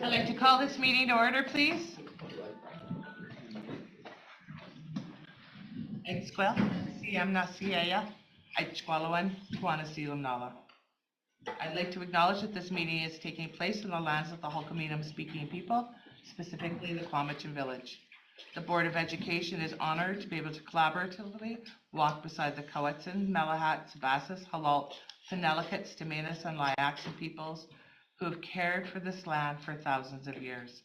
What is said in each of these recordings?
I'd like to call this meeting to order, please. Exquel, Siam Nasiaya, Aichqualawan, Tuana Selam Nala. I'd like to acknowledge that this meeting is taking place on the lands of the Hulkaminam speaking people, specifically the Quamachin village. The Board of Education is honored to be able to collaboratively walk beside the Cowetsin, Malahat, Sabasas, Halalt, Penelakut, Stamanis, and Liaxin peoples who have cared for this land for thousands of years.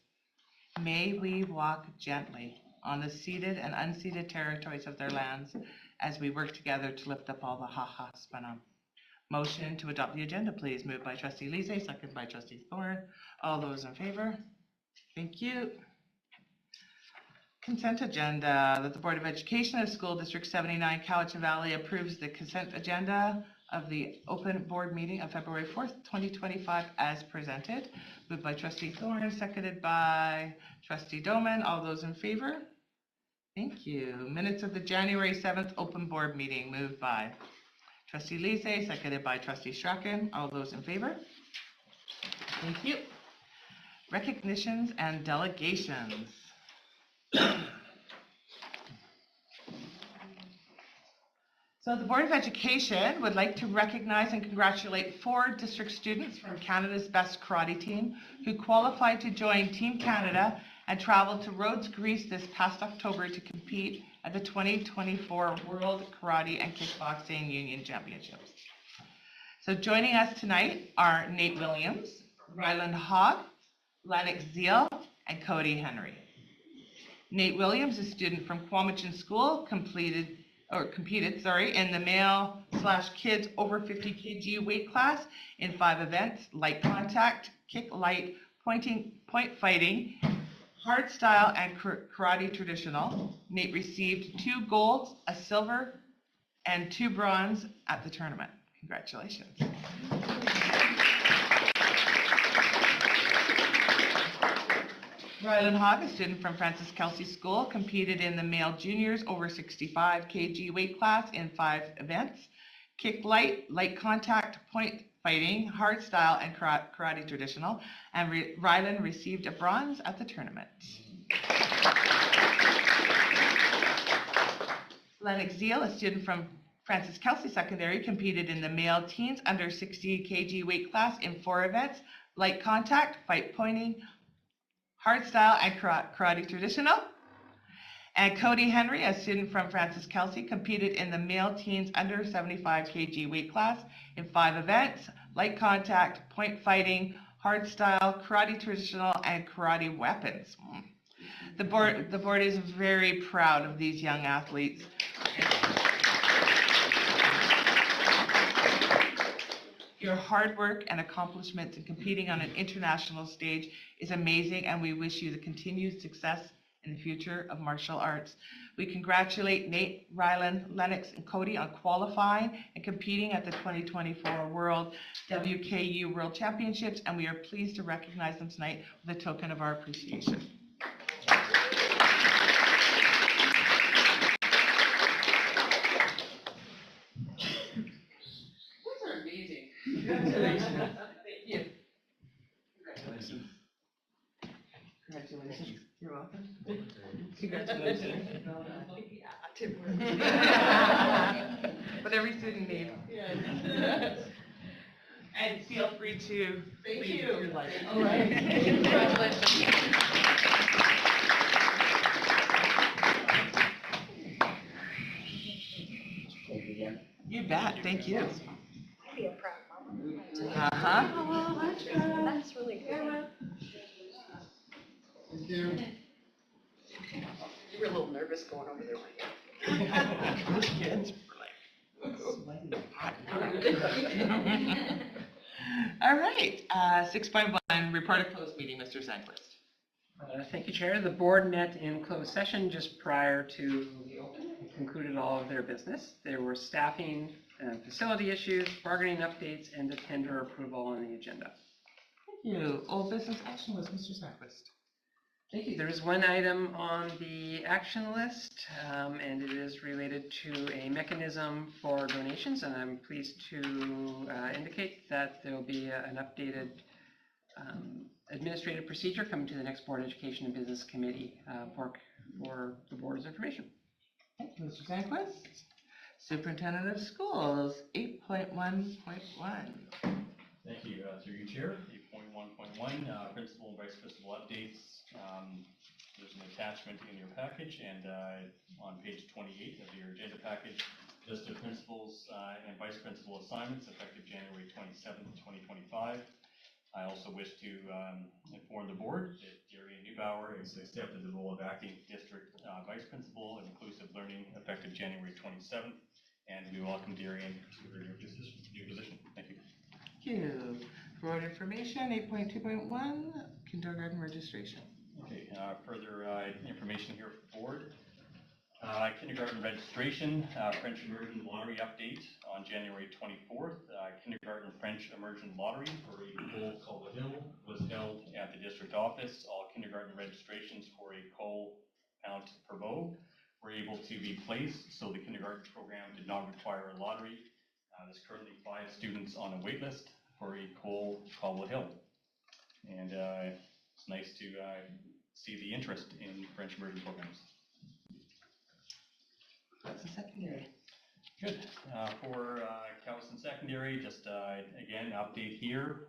May we walk gently on the ceded and unceded territories of their lands as we work together to lift up all the ha-ha spanam. Motion to adopt the agenda, please. Moved by Trustee Lise, second by Trustee Thorne. All those in favor? Thank you. Consent agenda. That the Board of Education of School District 79 Cowichan Valley approves the consent agenda of the open board meeting of February 4th, 2025 as presented. Moved by Trustee Thorne, seconded by Trustee Doman. All those in favor? Thank you. Minutes of the January 7th open board meeting. Moved by Trustee Lise, seconded by Trustee Strachan. All those in favor? Thank you. Recognitions and delegations. So the Board of Education would like to recognize and congratulate 4 district students from Canada's Best Karate Team who qualified to join Team Canada and traveled to Rhodes, Greece this past October to compete at the 2024 World Karate and Kickboxing Union Championships. So joining us tonight are Nate Williams, Ryland Hogg, Lennox Zeal, and Cody Henry. Nate Williams, a student from Quamachin School, competed in the male/kids over 50 kg weight class in 5 events: light contact, kick light, point fighting, hard style, and karate traditional. Nate received 2 golds, a silver, and 2 bronze at the tournament. Congratulations. Ryland Hogg, a student from Francis Kelsey School, competed in the male juniors over 65 kg weight class in 5 events: kick light, light contact, point fighting, hard style, and karate traditional. And Ryland received a bronze at the tournament. Lennox Zeal, a student from Francis Kelsey Secondary, competed in the male teens under 60 kg weight class in 4 events: light contact, fight pointing, hard style, and karate traditional. And Cody Henry, a student from Francis Kelsey, competed in the male teens under 75 kg weight class in 5 events: light contact, point fighting, hard style, karate traditional, and karate weapons. The board is very proud of these young athletes. Your hard work and accomplishments in competing on an international stage is amazing, and we wish you the continued success in the future of martial arts. We congratulate Nate, Ryland, Lennox, and Cody on qualifying and competing at the 2024 World WKU World Championships, and we are pleased to recognize them tonight with a token of our appreciation. Congratulations. Thank you. Congratulations. Congratulations. You're welcome. Congratulations. But every student needs. Yes. And feel free to leave your life. All right. Congratulations. You bet. Thank you. I'd be a proud mama. Uh-huh. That's really good. You were a little nervous going over there, weren't you? Those kids were like sweating hot. All right, 6.1, report of closed meeting, Mr. Sandquist. Thank you, Chair. The board met in closed session just prior to the open and concluded all of their business. There were staffing and facility issues, bargaining updates, and a tender approval on the agenda. Thank you. Old business action was Mr. Sandquist. Thank you. There is one item on the action list, and it is related to a mechanism for donations, and I'm pleased to indicate that there will be an updated administrative procedure coming to the next Board of Education and Business Committee for the board's information. Thank you, Mr. Sandquist. Superintendent of Schools, 8.1.1. Thank you, through you, Chair. 8.1.1, principal and vice principal updates. There's an attachment in your package, and on page 28 of your agenda package, list of principals and vice principal assignments effective January 27th, 2025. I also wish to inform the board that Darian Neubauer is accepted the role of acting district vice principal of inclusive learning effective January 27th, and we welcome Darian to her new position. Thank you. Thank you. Board information, 8.2.1, kindergarten registration. Okay, further information here for the board. Kindergarten registration, French Immersion Lottery update on January 24th. Kindergarten French Immersion Lottery for Ecole Colwell Hill was held at the district office. All kindergarten registrations for Ecole Count Provaux were able to be placed, so the kindergarten program did not require a lottery. There's currently 5 students on a wait list for Ecole Colwell Hill. And it's nice to see the interest in French immersion programs. That's the secondary. Good. For Cowichan Secondary, just again, update here.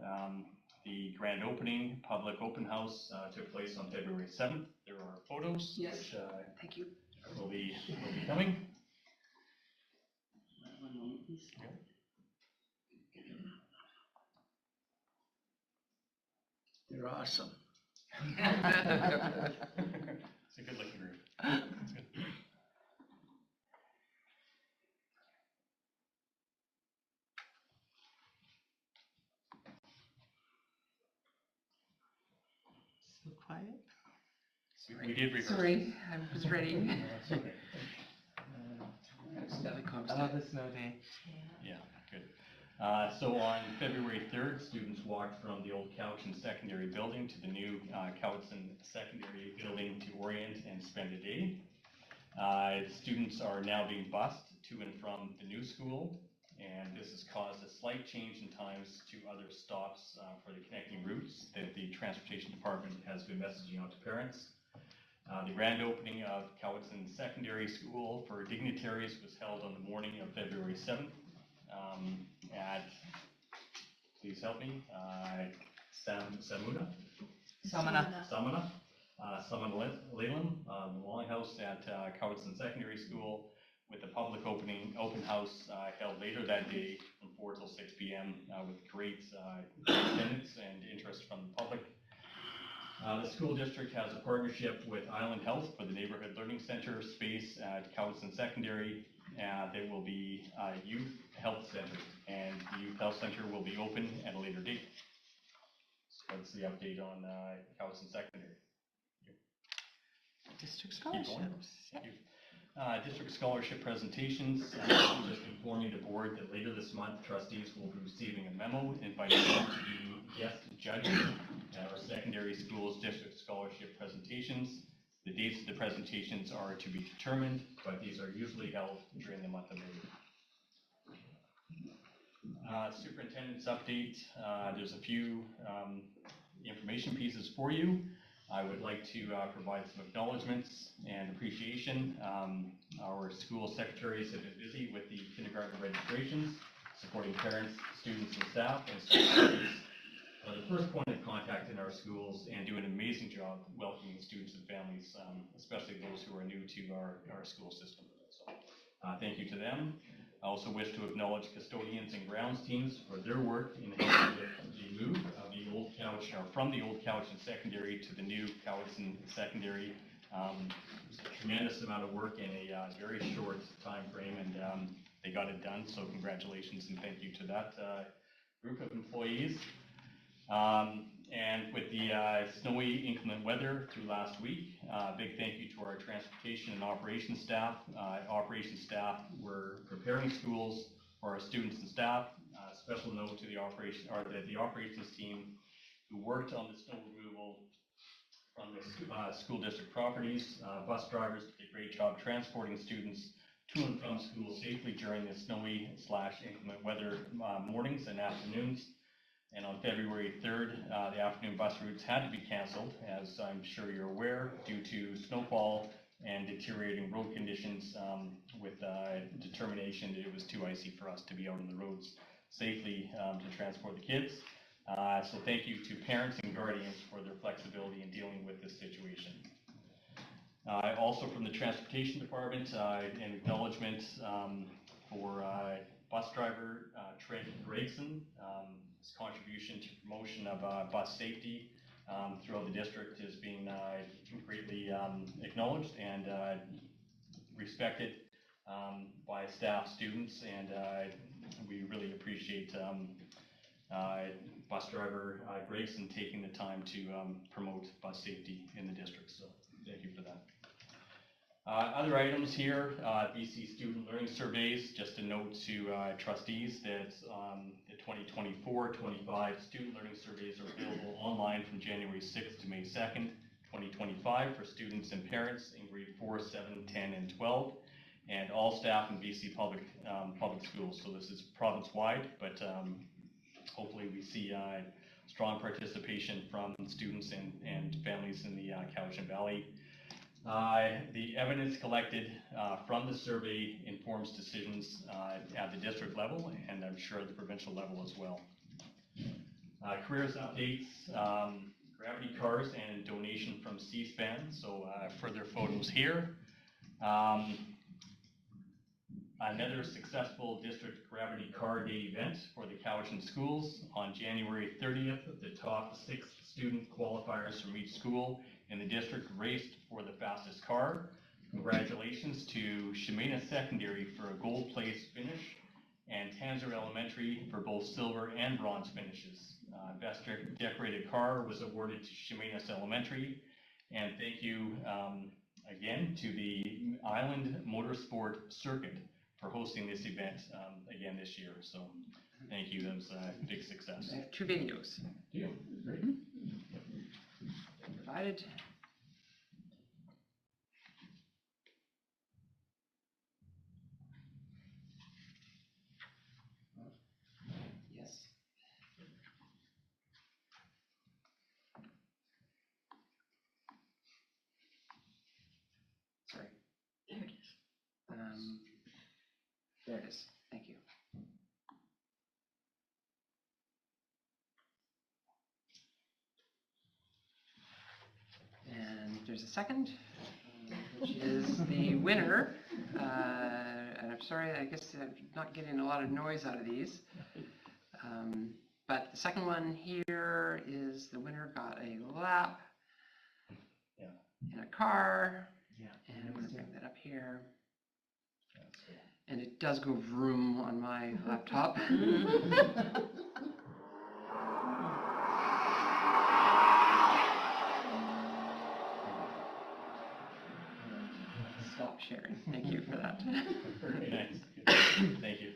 The grand opening, public open house took place on February 7th. There are photos, Yes. which Thank you. will be coming. You're awesome. It's a good looking group. It's good. So quiet. We did rehearse. Sorry, I was ready. That's okay. Oh, the snow day. Yeah, good. So on February 3rd, students walked from the old Cowichan Secondary building to the new Cowichan Secondary building to orient and spend a day. Students are now being bused to and from the new school, and this has caused a slight change in times to other stops for the connecting routes that the Transportation Department has been messaging out to parents. The grand opening of Cowichan Secondary School for dignitaries was held on the morning of February 7th at, please help me, Samana Leland, the Longhouse at Cowichan Secondary School, with the public open house held later that day from 4 till 6 p.m. With great attendance and interest from the public. The school district has a partnership with Island Health for the Neighborhood Learning Center space at Cowichan Secondary. There will be a youth health center, and the youth health center will be open at a later date. So that's the update on Cowichan Secondary. District Keep going. scholarships. Thank you. District scholarship presentations, just informing the board that later this month, trustees will be receiving a memo inviting them to be guest judges at our secondary schools district scholarship presentations. The dates of the presentations are to be determined, but these are usually held during the month of May. Superintendent's update, there's a few information pieces for you. I would like to provide some acknowledgements and appreciation. Our school secretaries have been busy with the kindergarten registrations, supporting parents, students, and staff, and secretaries are the first point of contact in our schools and do an amazing job welcoming students and families, especially those who are new to our school system. So, thank you to them. I also wish to acknowledge custodians and grounds teams for their work in helping with the move of the old Cowichan, from the old Cowichan Secondary to the new Cowichan Secondary. It was a tremendous amount of work in a very short time frame, and they got it done. So congratulations and thank you to that group of employees. And with the snowy, inclement weather through last week, big thank you to our transportation and operations staff. Operations staff were preparing schools for our students and staff. Special note to the operations team who worked on the snow removal from the school district properties. Bus drivers did a great job transporting students to and from school safely during the snowy / inclement weather mornings and afternoons. And on February 3rd, the afternoon bus routes had to be canceled, as I'm sure you're aware, due to snowfall and deteriorating road conditions, with determination that it was too icy for us to be out on the roads safely to transport the kids. So thank you to parents and guardians for their flexibility in dealing with this situation. Also from the Transportation Department, an acknowledgement for bus driver Trent Gregson. His contribution to promotion of bus safety throughout the district is being greatly acknowledged and respected by staff, students, and we really appreciate bus driver Gregson taking the time to promote bus safety in the district, so thank you for that. Other items here, BC Student Learning Surveys, just a note to trustees that the 2024-25 Student Learning Surveys are available online from January 6th to May 2nd, 2025 for students and parents in grade 4, 7, 10, and 12, and all staff in BC public schools. So this is province-wide, but hopefully we see strong participation from students and families in the Cowichan Valley. The evidence collected from the survey informs decisions at the district level, and I'm sure at the provincial level as well. Careers updates, Gravity Cars and donation from C-SPAN, so further photos here. Another successful district Gravity Car Day event for the Cowichan schools on January 30th. The top 6 student qualifiers from each school in the district raced for the fastest car. Congratulations to Shemina Secondary for a gold place finish and Tanzer Elementary for both silver and bronze finishes. Best decorated car was awarded to Shemina Elementary, and thank you again to the Island Motorsport Circuit for hosting this event again this year. So thank you, that was a big success. I have 2 videos. Deal. Great. Provided. Yes. Sorry. There it is. There it is. Thank you. And there's a second, which is the winner. And I'm sorry, I guess I'm not getting a lot of noise out of these. But the second one here is the winner got a lap in a car. Yeah. And I'm going to bring that up here. And it does go vroom on my laptop. Stop sharing. Thank you for that. Very nice. Thank you.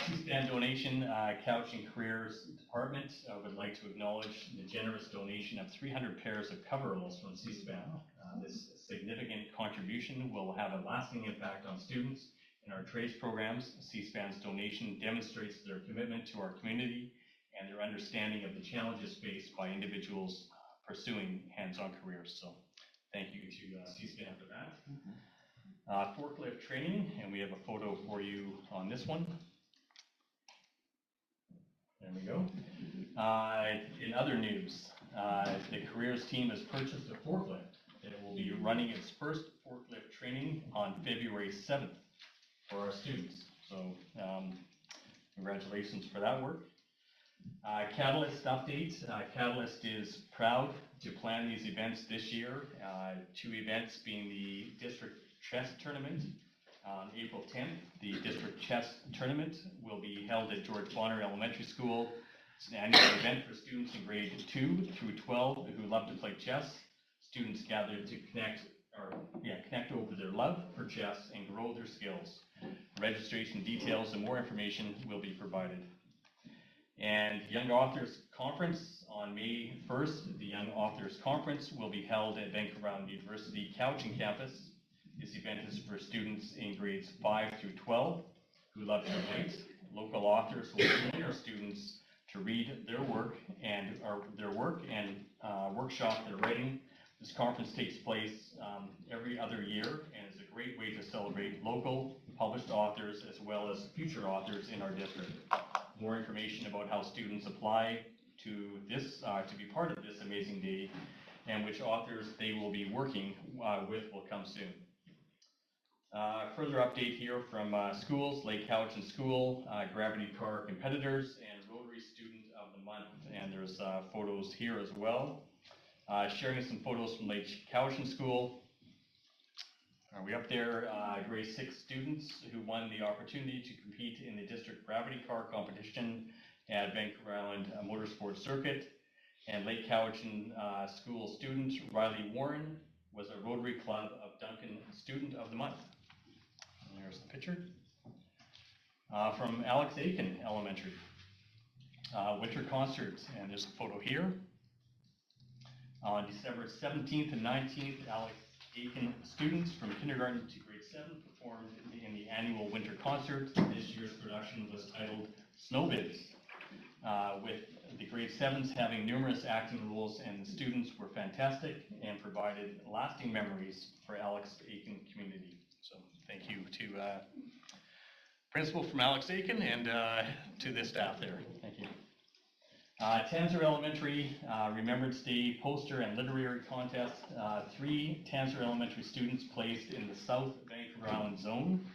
C-SPAN donation, Cowichan Careers Department would like to acknowledge the generous donation of 300 pairs of coveralls from C-SPAN. This significant contribution will have a lasting impact on students in our trades programs. C-SPAN's donation demonstrates their commitment to our community and their understanding of the challenges faced by individuals pursuing hands-on careers. So thank you to C-SPAN for that. Forklift training, and we have a photo for you on this one. There we go. In other news, the careers team has purchased a forklift. It will be running its first forklift training on February 7th for our students. So congratulations for that work. Catalyst update. Catalyst is proud to plan these events this year. 2 events being the district chess tournament on April 10th. The district chess tournament will be held at George Bonner Elementary School. It's an annual event for students in grade 2 through 12 who love to play chess. Students gather to connect over their love for chess and grow their skills. Registration details and more information will be provided. And Young Authors Conference on May 1st. The Young Authors Conference will be held at Vancouver Island University Cowichan campus. This event is for students in grades 5 through 12 who love to write. Local authors will join our students to read their work and workshop their writing. This conference takes place every other year and is a great way to celebrate local published authors as well as future authors in our district. More information about how students apply to this, to be part of this amazing day, and which authors they will be working with will come soon. Further update here from schools, Lake Cowichan School, Gravity Car Competitors, and Rotary Student of the Month. And there's photos here as well. Sharing some photos from Lake Cowichan School. Are we up there? Grade 6 students who won the opportunity to compete in the district gravity car competition at Vancouver Island Motorsports Circuit. And Lake Cowichan School student Riley Warren was a Rotary Club of Duncan Student of the Month. And there's the picture. From Alex Aiken Elementary. Winter concert, and there's a photo here. On December 17th and 19th, Alex Aiken students from kindergarten to grade 7 performed in the annual winter concert. This year's production was titled Snowbiz, with the grade 7s having numerous acting roles, and the students were fantastic and provided lasting memories for Alex Aiken community. So thank you to principal from Alex Aiken and to the staff there. Thank you. Tanzer Elementary Remembrance Day poster and literary contest. 3 Tanzer Elementary students placed in the South Vancouver Island zone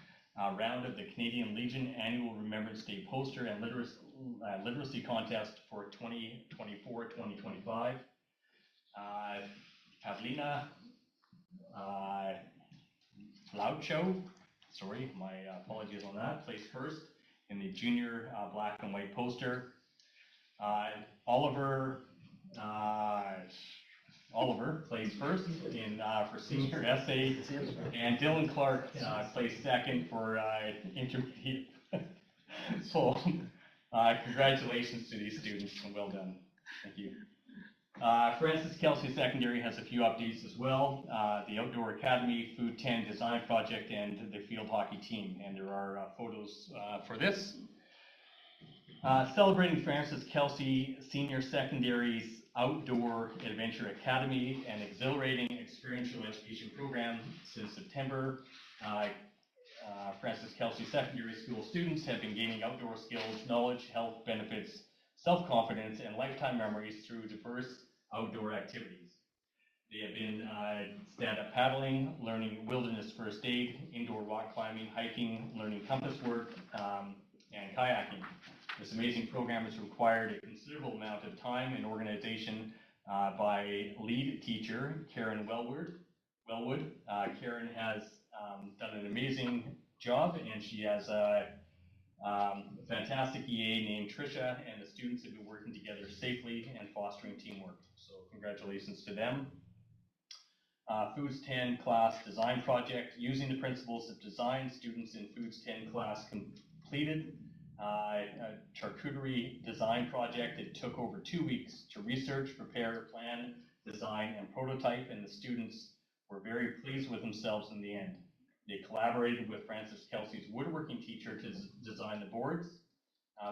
round of the Canadian Legion annual Remembrance Day poster and literacy contest for 2024-2025. Pavlina Laucho, sorry, my apologies on that, placed first in the junior black and white poster. Oliver placed first in for senior essay, and Dylan Clark placed second for intermediate. So, congratulations to these students and well done. Thank you. Francis Kelsey Secondary has a few updates as well. The Outdoor Academy Food 10 Design Project and the field hockey team, and there are photos for this. Celebrating Francis Kelsey Senior Secondary's Outdoor Adventure Academy, an exhilarating experiential education program since September. Francis Kelsey Secondary School students have been gaining outdoor skills, knowledge, health benefits, self-confidence, and lifetime memories through diverse outdoor activities. They have been stand-up paddling, learning wilderness first aid, indoor rock climbing, hiking, learning compass work, and kayaking. This amazing program has required a considerable amount of time and organization by lead teacher Karen Wellwood. Karen has done an amazing job, and she has a fantastic EA named Tricia, and the students have been working together safely and fostering teamwork. So congratulations to them. Foods 10 class design project. Using the principles of design, students in Foods 10 class completed a charcuterie design project. It took over 2 weeks to research, prepare, plan, design, and prototype, and the students were very pleased with themselves in the end. They collaborated with Francis Kelsey's woodworking teacher to design the boards,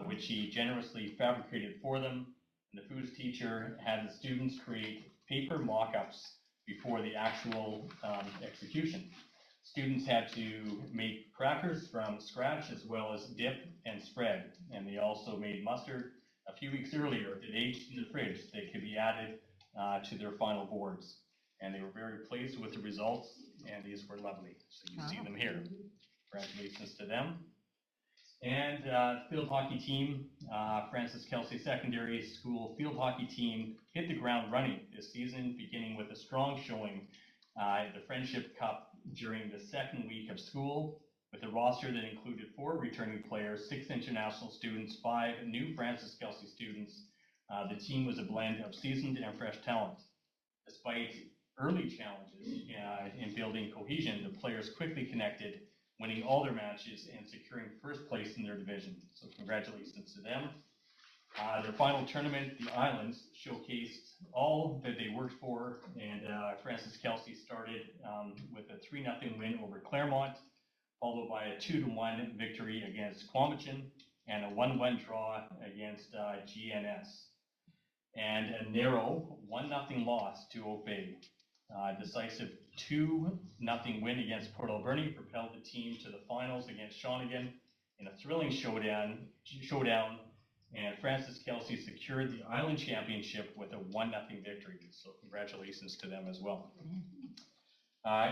which she generously fabricated for them. And the foods teacher had the students create paper mock-ups before the actual execution. Students had to make crackers from scratch as well as dip and spread. And they also made mustard a few weeks earlier that aged in the fridge that could be added to their final boards. And they were very pleased with the results, and these were lovely. So you see them here. Congratulations to them. And field hockey team, Francis Kelsey Secondary School field hockey team hit the ground running this season, beginning with a strong showing at the Friendship Cup during the second week of school, with a roster that included 4 returning players, 6 international students, 5 new Francis Kelsey students. The team was a blend of seasoned and fresh talent. Despite early challenges in building cohesion, the players quickly connected, winning all their matches and securing first place in their division. So congratulations to them. Their final tournament, the Islands, showcased all that they worked for, and Francis Kelsey started with a 3-0 win over Claremont, followed by a 2-1 victory against Quamachin, and a 1-1 draw against GNS. And a narrow 1-0 loss to Oak Bay. Decisive 2-0 win against Port Alberni propelled the team to the finals against Shawnigan in a thrilling showdown, and Francis Kelsey secured the Island Championship with a 1-0 victory. So congratulations to them as well.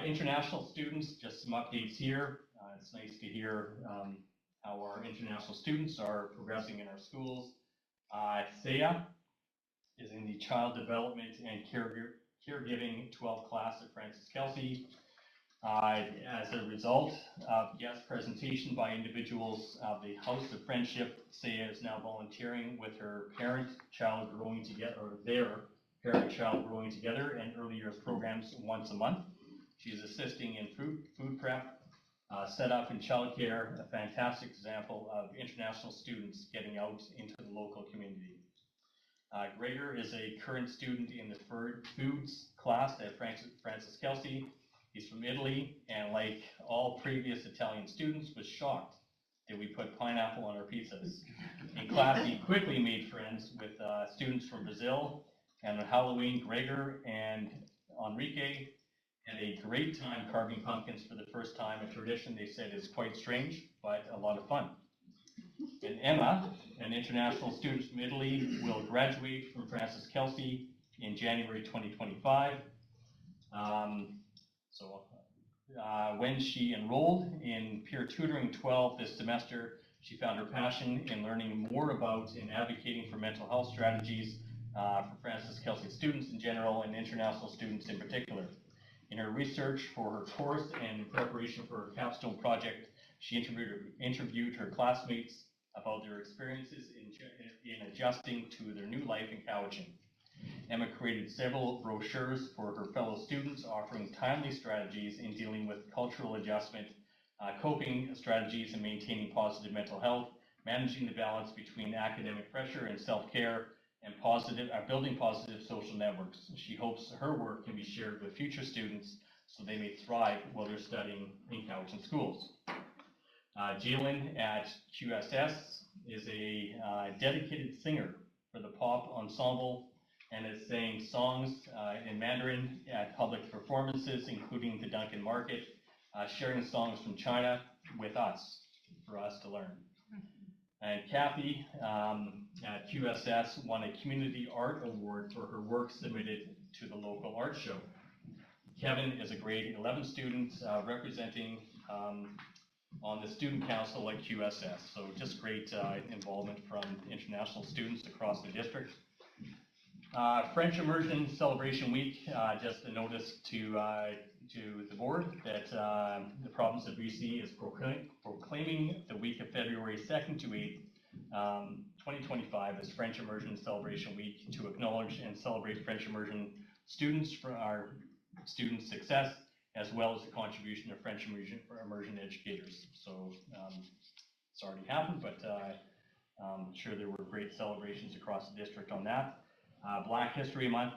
International students, just some updates here. It's nice to hear how our international students are progressing in our schools. Thea is in the Child Development and Caregiving 12th class at Francis Kelsey. As a result of guest presentation by individuals of the House of Friendship, Thea is now volunteering with her parent-child growing together, or their parent-child growing together, and early years programs once a month. She's assisting in food prep, setup and childcare, a fantastic example of international students getting out into the local community. Gregor is a current student in the foods class at Francis Kelsey. He's from Italy, and like all previous Italian students, was shocked that we put pineapple on our pizzas. In class, he quickly made friends with students from Brazil, and on Halloween, Gregor and Enrique had a great time carving pumpkins for the first time, a tradition they said is quite strange, but a lot of fun. And Emma, an international student from Italy, will graduate from Francis Kelsey in January 2025. When she enrolled in peer tutoring 12 this semester, she found her passion in learning more about and advocating for mental health strategies for Francis Kelsey students in general and international students in particular. In her research for her course and in preparation for her capstone project, she interviewed her classmates about their experiences in adjusting to their new life in Cowichan. Emma created several brochures for her fellow students offering timely strategies in dealing with cultural adjustment, coping strategies and maintaining positive mental health, managing the balance between academic pressure and self-care, and building positive social networks. She hopes her work can be shared with future students so they may thrive while they're studying in Cowichan schools. Jalen at QSS is a dedicated singer for the pop ensemble and is sang songs in Mandarin at public performances, including the Duncan Market, sharing songs from China with us, for us to learn. And Kathy at QSS won a Community Art Award for her work submitted to the local art show. Kevin is a grade 11 student representing on the student council at QSS. So just great involvement from international students across the district. French Immersion Celebration Week, just a notice to the board that the province of BC is proclaiming the week of February 2nd to 8th, 2025 as French Immersion Celebration Week to acknowledge and celebrate French Immersion students for our student success, as well as the contribution of French immersion educators. So it's already happened, but I'm sure there were great celebrations across the district on that. Black History Month,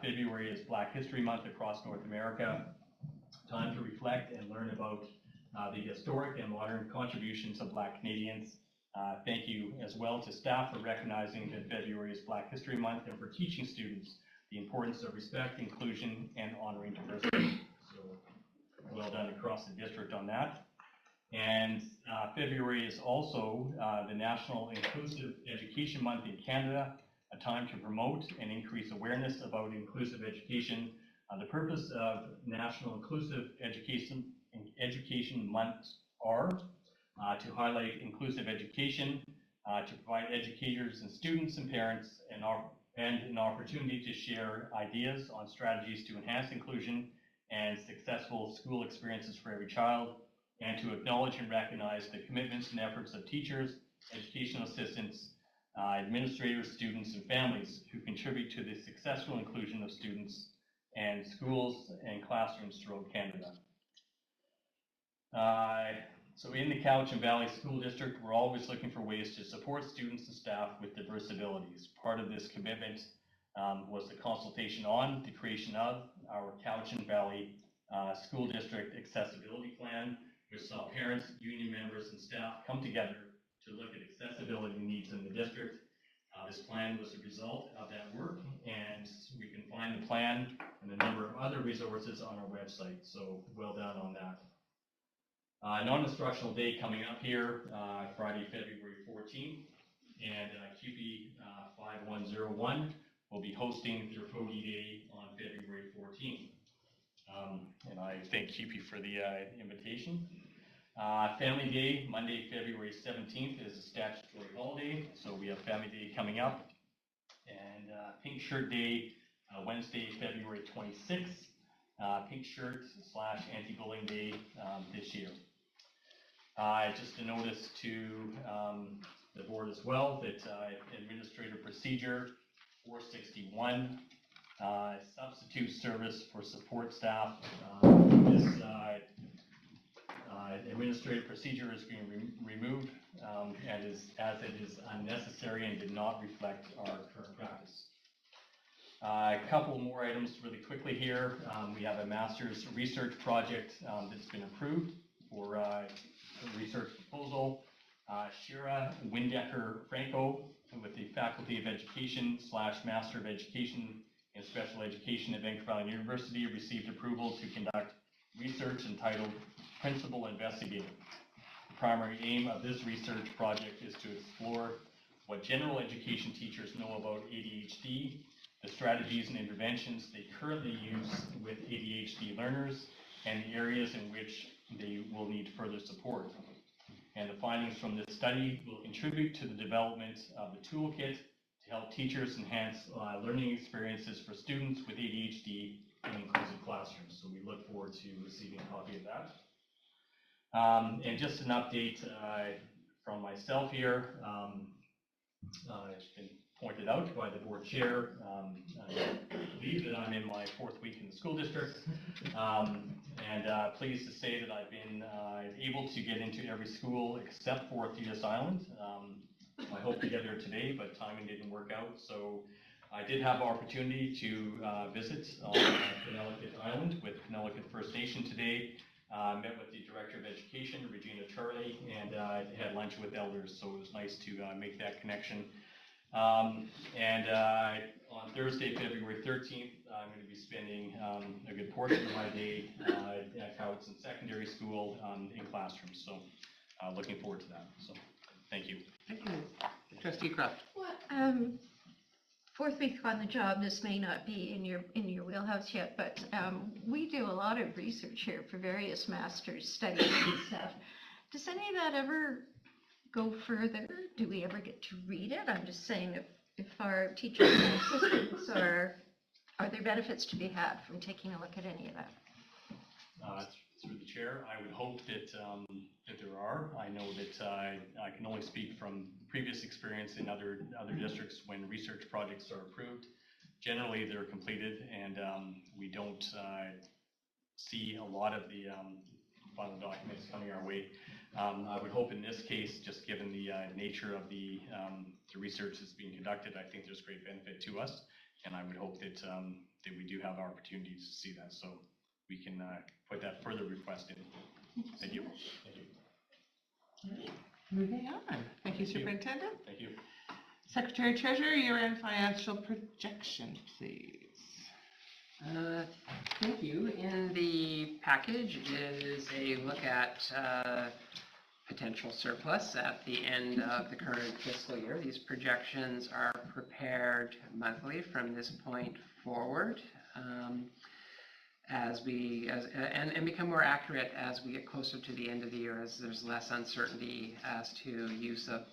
February is Black History Month across North America. Time to reflect and learn about the historic and modern contributions of Black Canadians. Thank you as well to staff for recognizing that February is Black History Month and for teaching students the importance of respect, inclusion, and honoring diversity. So well done across the district on that. And February is also the National Inclusive Education Month in Canada, a time to promote and increase awareness about inclusive education. The purpose of National Inclusive Education Months are to highlight inclusive education, to provide educators and students and parents an opportunity to share ideas on strategies to enhance inclusion and successful school experiences for every child, and to acknowledge and recognize the commitments and efforts of teachers, educational assistants, administrators, students, and families who contribute to the successful inclusion of students and schools and classrooms throughout Canada. So in the Cowichan Valley School District, we're always looking for ways to support students and staff with diverse abilities. Part of this commitment was the consultation on the creation of our Cowichan Valley School District Accessibility Plan, which saw parents, union members, and staff come together to look at accessibility needs in the district. This plan was a result of that work, and we can find the plan and a number of other resources on our website, so well done on that. Non-instructional day coming up here, Friday, February 14th, and QP 5101 will be hosting their Foodie Day on February 14th. And I thank QP for the invitation. Family Day, Monday, February 17th is a statutory holiday, so we have Family Day coming up. And Pink Shirt Day, Wednesday, February 26th, Pink Shirt / Anti-Bullying Day this year. Just a notice to the board as well that Administrative Procedure 461, substitute service for support staff. This administrative procedure is being removed and as it is unnecessary and did not reflect our current practice. A couple more items really quickly here. We have a master's research project that's been approved for a research proposal. Shira Windecker Franco with the Faculty of Education / Master of Education in Special Education at Vancouver Island University received approval to conduct research entitled Principal Investigator. The primary aim of this research project is to explore what general education teachers know about ADHD, the strategies and interventions they currently use with ADHD learners, and the areas in which they will need further support. And the findings from this study will contribute to the development of the toolkit to help teachers enhance learning experiences for students with ADHD in inclusive classrooms. So we look forward to receiving a copy of that. And just an update from myself here. It's been pointed out by the board chair. I believe that I'm in my 4th week in the school district. And pleased to say that I've been able to get into every school except for Thetis Island. I hoped to get there today, but timing didn't work out. So I did have opportunity to visit on Penelakut Island with Penelakut First Nation today. Met with the Director of Education, Regina Charlie, and had lunch with elders, so it was nice to make that connection. On Thursday, February 13th, I'm going to be spending a good portion of my day at Howardson Secondary School in classrooms, so looking forward to that. So thank you. Thank you. Trustee Croft. Well, 4th week on the job, this may not be in your wheelhouse yet, but we do a lot of research here for various master's studies and stuff. Does any of that ever go further? Do we ever get to read it? I'm just saying if our teachers and assistants are there benefits to be had from taking a look at any of that? Through the chair, I would hope that that there are. I know that I can only speak from previous experience in other districts when research projects are approved. Generally, they're completed, and we don't see a lot of the final documents coming our way. I would hope in this case, just given the nature of the research that's being conducted, I think there's great benefit to us, and I would hope that that we do have opportunities to see that. So we can put that further request in. Thank you. Thank you. Moving on. Thank you, Superintendent. Thank you. Secretary Treasurer, year-end financial projection, please. Thank you. In the package is a look at potential surplus at the end of the current fiscal year. These projections are prepared monthly from this point forward. And become more accurate as we get closer to the end of the year, as there's less uncertainty as to use of,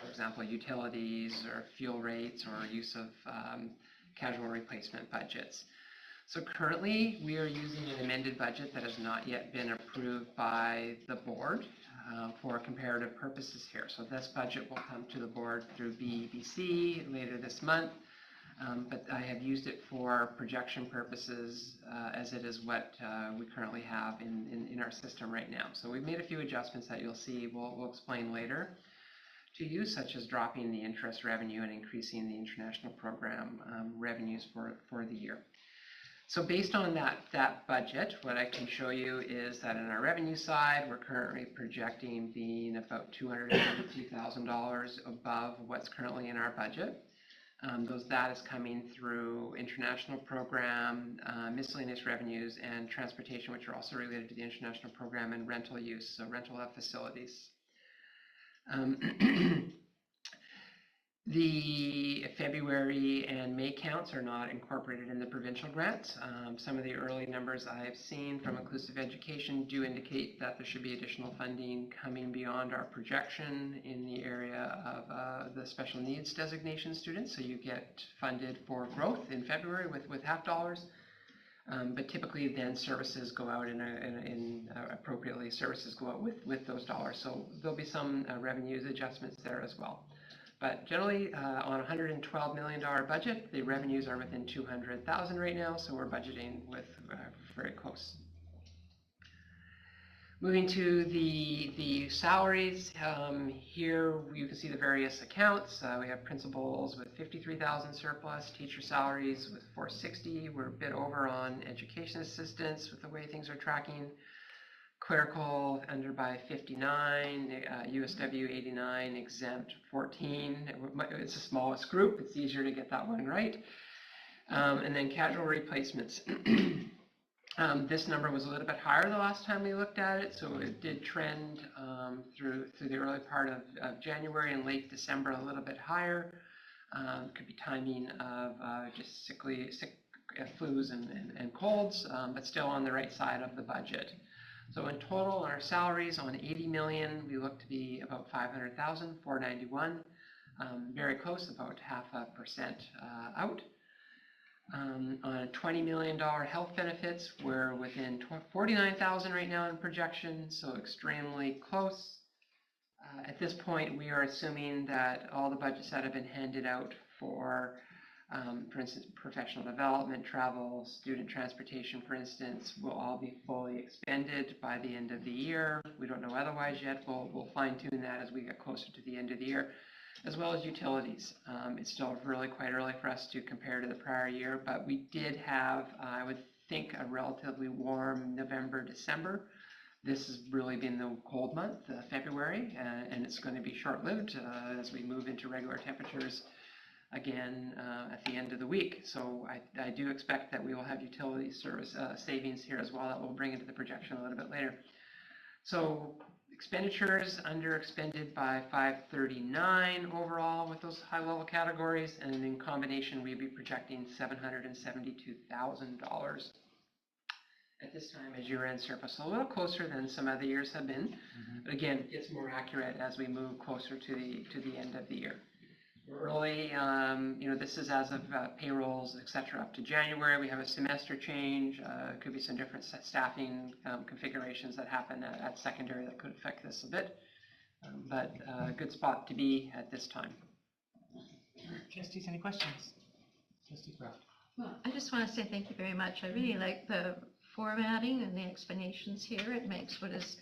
for example, utilities or fuel rates or use of casual replacement budgets. So currently, we are using an amended budget that has not yet been approved by the board for comparative purposes here. So this budget will come to the board through BEBC later this month. But I have used it for projection purposes as it is what we currently have in our system right now. So we've made a few adjustments that you'll see, we'll explain later to you, such as dropping the interest revenue and increasing the international program revenues for the year. So based on that budget, what I can show you is that in our revenue side, we're currently projecting being about $252,000 above what's currently in our budget. That is coming through international program, miscellaneous revenues, and transportation, which are also related to the international program, and rental use, so rental of facilities. The February and May counts are not incorporated in the provincial grants. Some of the early numbers I've seen from Inclusive Education do indicate that there should be additional funding coming beyond our projection in the area of the special needs designation students. So you get funded for growth in February with half dollars. But typically then services go out appropriately, services go out with those dollars. So there'll be some revenues adjustments there as well. But generally, on a $112 million budget, the revenues are within $200,000 right now, so we're budgeting with very close. Moving to the salaries, here you can see the various accounts. We have principals with $53,000 surplus, teacher salaries with $460,000. We're a bit over on education assistants with the way things are tracking. Clerical under by 59, USW 89, exempt 14. It's the smallest group. It's easier to get that one right. And then casual replacements. This number was a little bit higher the last time we looked at it, so it did trend through the early part of January and late December a little bit higher. Could be timing of just sick flus and colds, but still on the right side of the budget. So in total, our salaries on 80 million, we look to be about 500,000, 491, very close, about 0.5% out. On a $20 million health benefits, we're within 49,000 right now in projection, so extremely close. At this point, we are assuming that all the budgets that have been handed out for instance, professional development, travel, student transportation, for instance, will all be fully expended by the end of the year. We don't know otherwise yet. We'll fine-tune that as we get closer to the end of the year, as well as utilities. It's still really quite early for us to compare to the prior year, but we did have, I would think, a relatively warm November, December. This has really been the cold month, February, and it's going to be short-lived as we move into regular temperatures again at the end of the week. So I do expect that we will have utility service savings here as well that we'll bring into the projection a little bit later. So expenditures under expended by 539 overall with those high level categories, and in combination we'd be projecting $772,000 at this time as year-end surplus. A little closer than some other years have been, but again, it's more accurate as we move closer to the end of the year. Early, this is as of payrolls, etc. up to January. We have a semester change. Could be some different staffing configurations that happen at secondary that could affect this a bit. But a good spot to be at this time. Trustees, any questions? Trustee Craft. Well, I just want to say thank you very much. I really like the formatting and the explanations here. It makes what is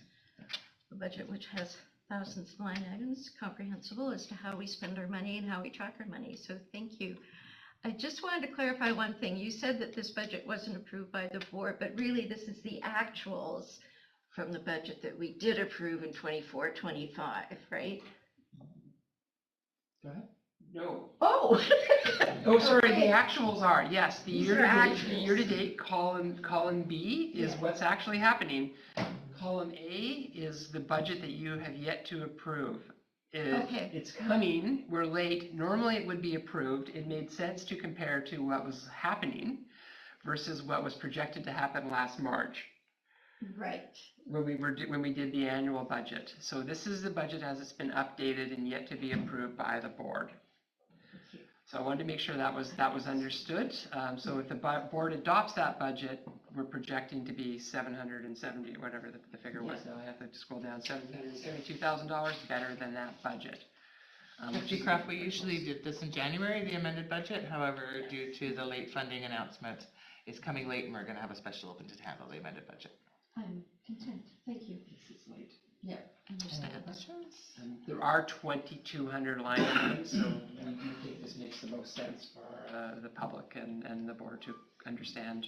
a budget which has thousands of line items comprehensible as to how we spend our money and how we track our money. So thank you. I just wanted to clarify one thing. You said that this budget wasn't approved by the board, but really this is the actuals from the budget that we did approve in 24-25, right? Go ahead. No. Oh! Oh, sorry, Okay. the actuals are, yes, the These are year-to-date, actuals. column B is Yeah. what's actually happening. Column A is the budget that you have yet to approve. Okay. It's coming, we're late, normally it would be approved. It made sense to compare to what was happening versus what was projected to happen last March Right. when we did the annual budget. So this is the budget as it's been updated and yet to be approved by the board. So I wanted to make sure that was understood. So if the board adopts that budget, we're projecting to be 770, whatever the figure was. Now I have to scroll down, $772,000 better than that budget. Trustee Craft, we usually did this in January, the amended budget. However, due to the late funding announcement, it's coming late and we're going to have a special open to handle the amended budget. I'm content. Thank you. This is late. Yeah, understand. There are 2,200 line items, so we do think this makes the most sense for the public and the board to understand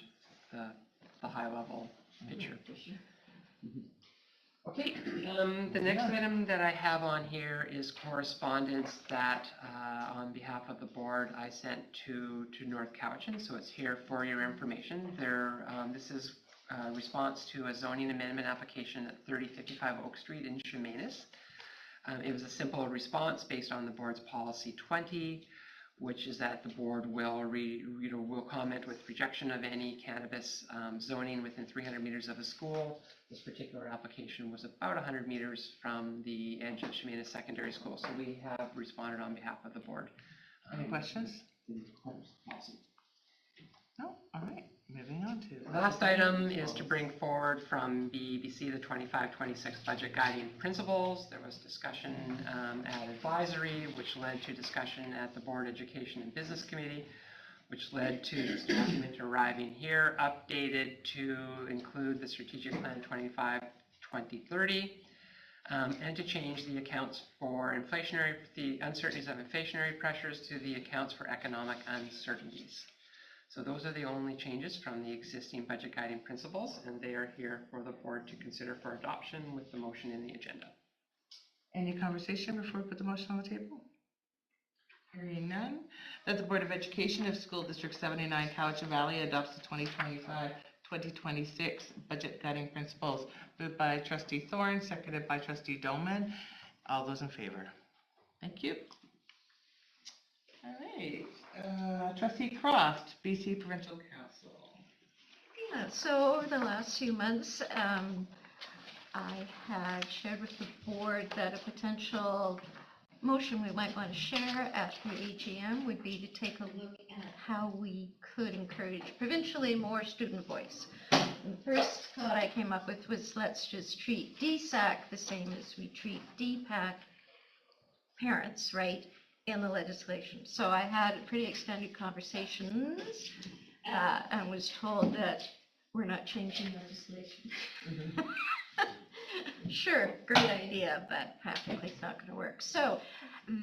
the high-level picture. Okay, the next item that I have on here is correspondence that, on behalf of the board, I sent to North Cowichan, so it's here for your information. This is a response to a zoning amendment application at 3055 Oak Street in Chemainus. It was a simple response based on the board's policy 20, which is that the board will will comment with rejection of any cannabis zoning within 300 meters of a school. This particular application was about 100 meters from the edge of Chemainus Secondary School, so we have responded on behalf of the board. Any questions? Awesome. No? All right, moving on to. The last item is to bring forward from BEBC the 25-26 budget guiding principles. There was discussion at advisory, which led to discussion at the Board Education and Business Committee, which led to this document arriving here, updated to include the Strategic Plan 25-2030, and to change the accounts for the uncertainties of inflationary pressures to the accounts for economic uncertainties. So those are the only changes from the existing budget guiding principles, and they are here for the board to consider for adoption with the motion in the agenda. Any conversation before we put the motion on the table? Hearing none, that the Board of Education of School District 79 Cowichan Valley adopts the 2025-2026 budget guiding principles. Moved by Trustee Thorn, seconded by Trustee Dolman. All those in favor? Thank you. All right, Trustee Croft, BC Provincial Council. Yeah, so over the last few months, I had shared with the board that a potential motion we might want to share at the AGM would be to take a look at how we could encourage provincially more student voice. And the first thought I came up with was let's just treat DSAC the same as we treat DPAC parents, right, in the legislation. So I had pretty extended conversations and was told that we're not changing legislation. Sure, great idea, but practically it's not going to work. So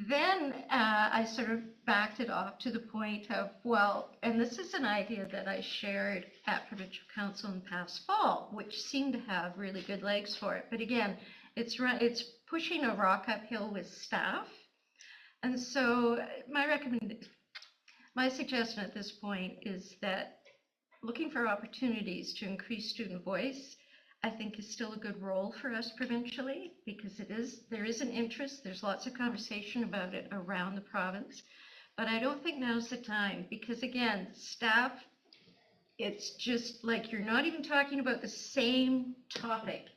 then I sort of backed it off to the point of, well, and this is an idea that I shared at Provincial Council in past fall, which seemed to have really good legs for it. But again, it's pushing a rock uphill with staff. And so my suggestion at this point is that looking for opportunities to increase student voice, I think is still a good role for us provincially, because there is an interest, there's lots of conversation about it around the province, but I don't think now's the time, because again, staff, it's just like you're not even talking about the same topic.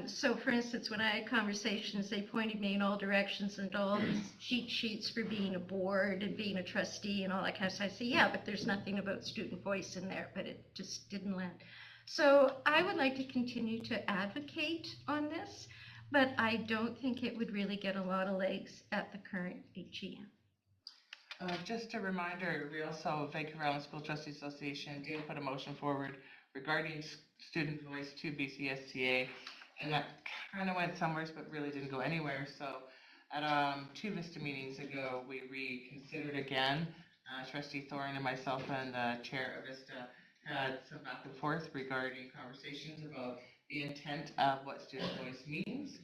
So for instance, when I had conversations, they pointed me in all directions and all these cheat sheets for being a board and being a trustee and all that kind of stuff. I say, yeah, but there's nothing about student voice in there, but it just didn't land. So I would like to continue to advocate on this, but I don't think it would really get a lot of legs at the current AGM. Just a reminder, we also, Vancouver Island School Trustees Association did put a motion forward regarding student voice to BCSTA, and that kind of went somewhere, but really didn't go anywhere. So at 2 Vista meetings ago, we reconsidered again. Trustee Thorne and myself and the chair of Vista had some back and forth regarding conversations about the intent of what student voice means.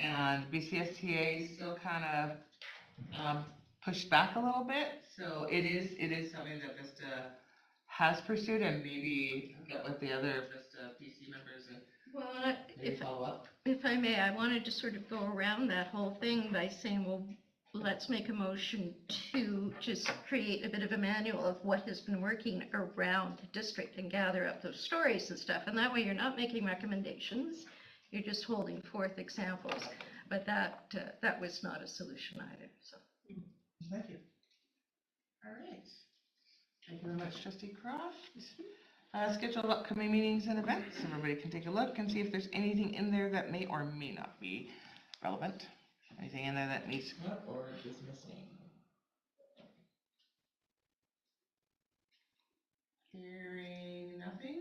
And BCSTA still kind of pushed back a little bit. So it is something that Vista has pursued, and maybe get with the other Vista PC members and Well, maybe follow up. if I may, I wanted to sort of go around that whole thing by saying, well, let's make a motion to just create a bit of a manual of what has been working around the district and gather up those stories and stuff. And that way you're not making recommendations, you're just holding forth examples. But that was not a solution either, so. Thank you. All right. Thank you very much, Trustee Croft. Schedule upcoming meetings and events. Everybody can take a look and see if there's anything in there that may or may not be relevant. Anything in there that needs to come up or is missing? Hearing nothing.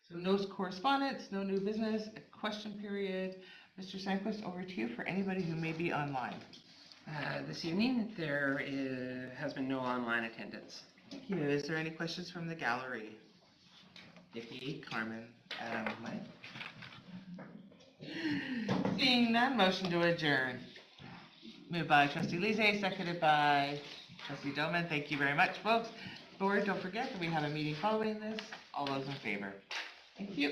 So no correspondence, no new business, a question period. Mr. Sandquist, over to you for anybody who may be online. This evening, there has been no online attendance. Thank you. Is there any questions from the gallery? Nikki, Carmen, Adam, Mike. Seeing none, motion to adjourn. Moved by trustee Lizzie, seconded by trustee Doman. Thank you very much, folks. Board, don't forget that we have a meeting following this. All those in favor? Thank you.